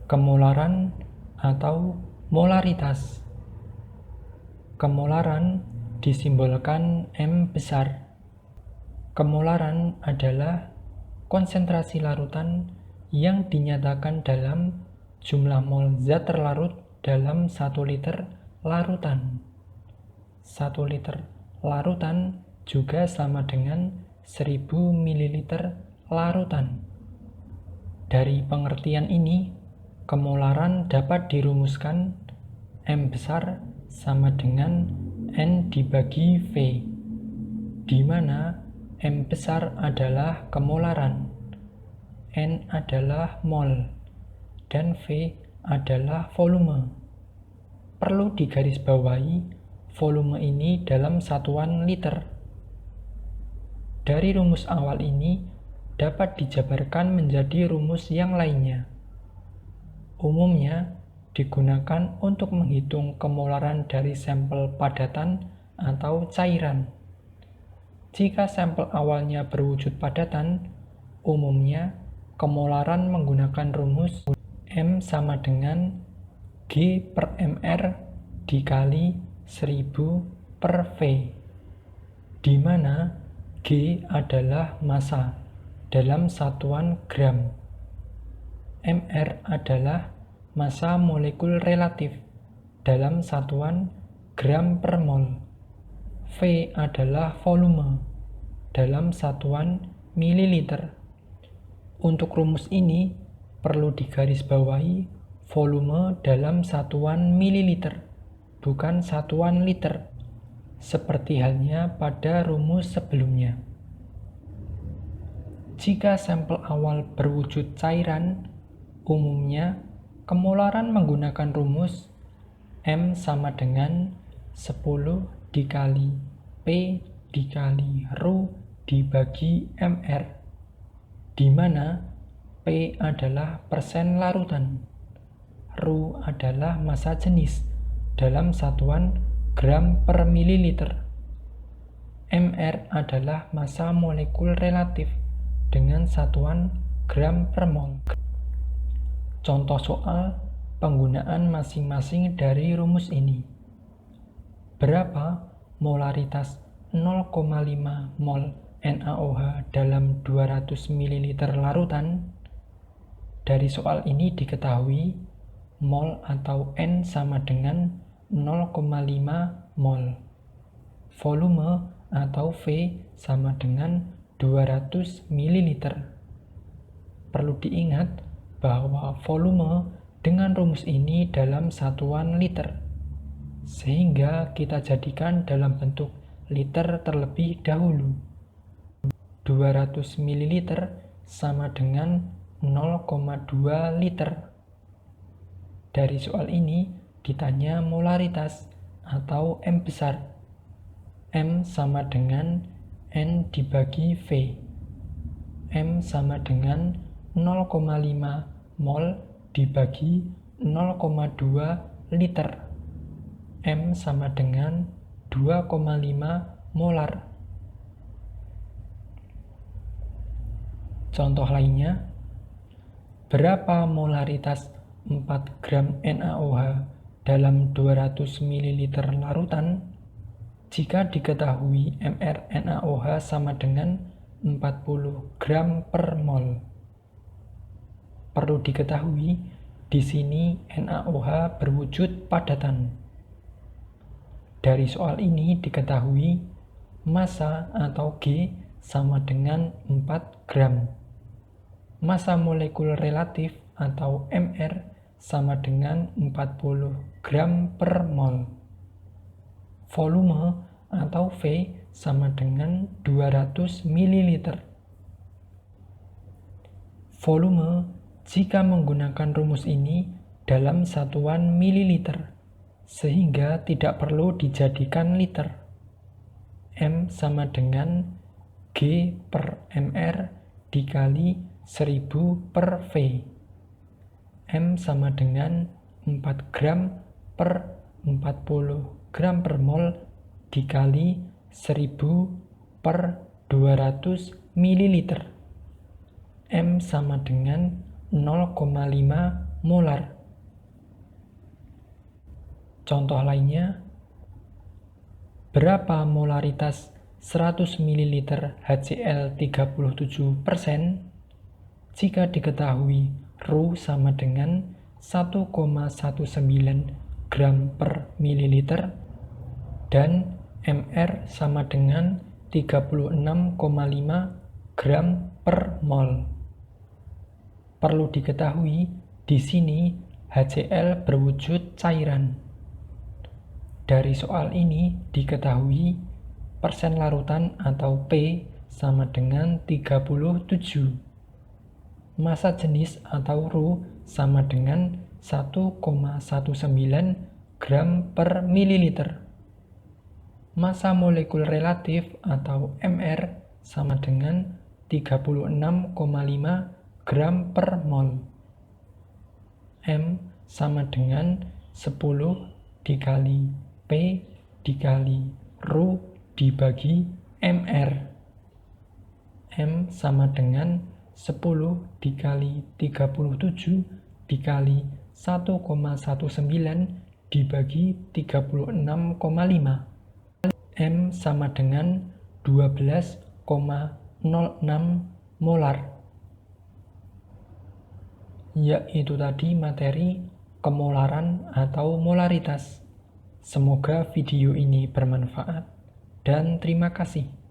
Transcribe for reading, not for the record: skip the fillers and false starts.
Kemolaran atau molaritas. Kemolaran disimbolkan M besar. Kemolaran adalah konsentrasi larutan yang dinyatakan dalam jumlah mol zat terlarut dalam 1 liter larutan. 1 liter larutan juga sama dengan 1000 ml larutan. Dari pengertian ini, kemolaran dapat dirumuskan M besar sama dengan N dibagi V, di mana M besar adalah kemolaran, N adalah mol, dan V adalah volume. Perlu digarisbawahi, volume ini dalam satuan liter. Dari rumus awal ini dapat dijabarkan menjadi rumus yang lainnya. Umumnya digunakan untuk menghitung kemolaran dari sampel padatan atau cairan. Jika sampel awalnya berwujud padatan, umumnya kemolaran menggunakan rumus M sama dengan G per mR dikali 1000 per V, di mana G adalah massa dalam satuan gram, mR adalah massa molekul relatif dalam satuan gram per mol, V adalah volume dalam satuan mililiter. Untuk rumus ini perlu digarisbawahi volume dalam satuan mililiter, bukan satuan liter, seperti halnya pada rumus sebelumnya. Jika sampel awal berwujud cairan, umumnya kemolaran menggunakan rumus M sama dengan 10 dikali P dikali Rho dibagi mR, di mana P adalah persen larutan, Rho adalah massa jenis dalam satuan gram per mililiter, mR adalah massa molekul relatif dengan satuan gram per mol. Contoh soal penggunaan masing-masing dari rumus ini. Berapa molaritas 0,5 mol NaOH dalam 200 ml larutan? Dari soal ini diketahui mol atau N sama dengan 0,5 mol. Volume atau V sama dengan 200 ml. Perlu diingat bahwa volume dengan rumus ini dalam satuan liter, sehingga kita jadikan dalam bentuk liter terlebih dahulu. 200 ml sama dengan 0,2 liter. Dari soal ini ditanya molaritas atau M besar. M sama dengan N dibagi V. M sama dengan 0,5 mol dibagi 0,2 liter. M sama dengan 2,5 molar. Contoh lainnya, berapa molaritas 4 gram NaOH dalam 200 ml larutan? Jika diketahui mR NaOH sama dengan 40 gram per mol. Perlu diketahui, di sini NaOH berwujud padatan. Dari soal ini diketahui massa atau G sama dengan 4 gram. Massa molekul relatif atau mR sama dengan 40 gram per mol. Volume atau V sama dengan 200 ml. Volume jika menggunakan rumus ini dalam satuan mililiter, sehingga tidak perlu dijadikan liter. M sama dengan G per mR dikali 1000 per V. M sama dengan 4 gram per 40 gram per mol dikali 1000 per 200 ml. M sama dengan 0,5 molar. Contoh lainnya, berapa molaritas 100 ml HCl 37%? Jika diketahui Rho sama dengan 1,19 gram per mililiter dan MR sama dengan 36,5 gram per mol. Perlu diketahui, di sini HCl berwujud cairan. Dari soal ini diketahui persen larutan atau P sama dengan 37. Massa jenis atau Rho sama dengan 1,19 gram per mililiter. Massa molekul relatif atau MR sama dengan 36,5 gram per mol. M sama dengan 10 dikali P dikali Rho dibagi MR. M sama dengan 10 dikali 37 dikali 1,19 dibagi 36,5. M sama dengan 12,06 molar. Yaitu tadi materi kemolaran atau molaritas. Semoga video ini bermanfaat dan terima kasih.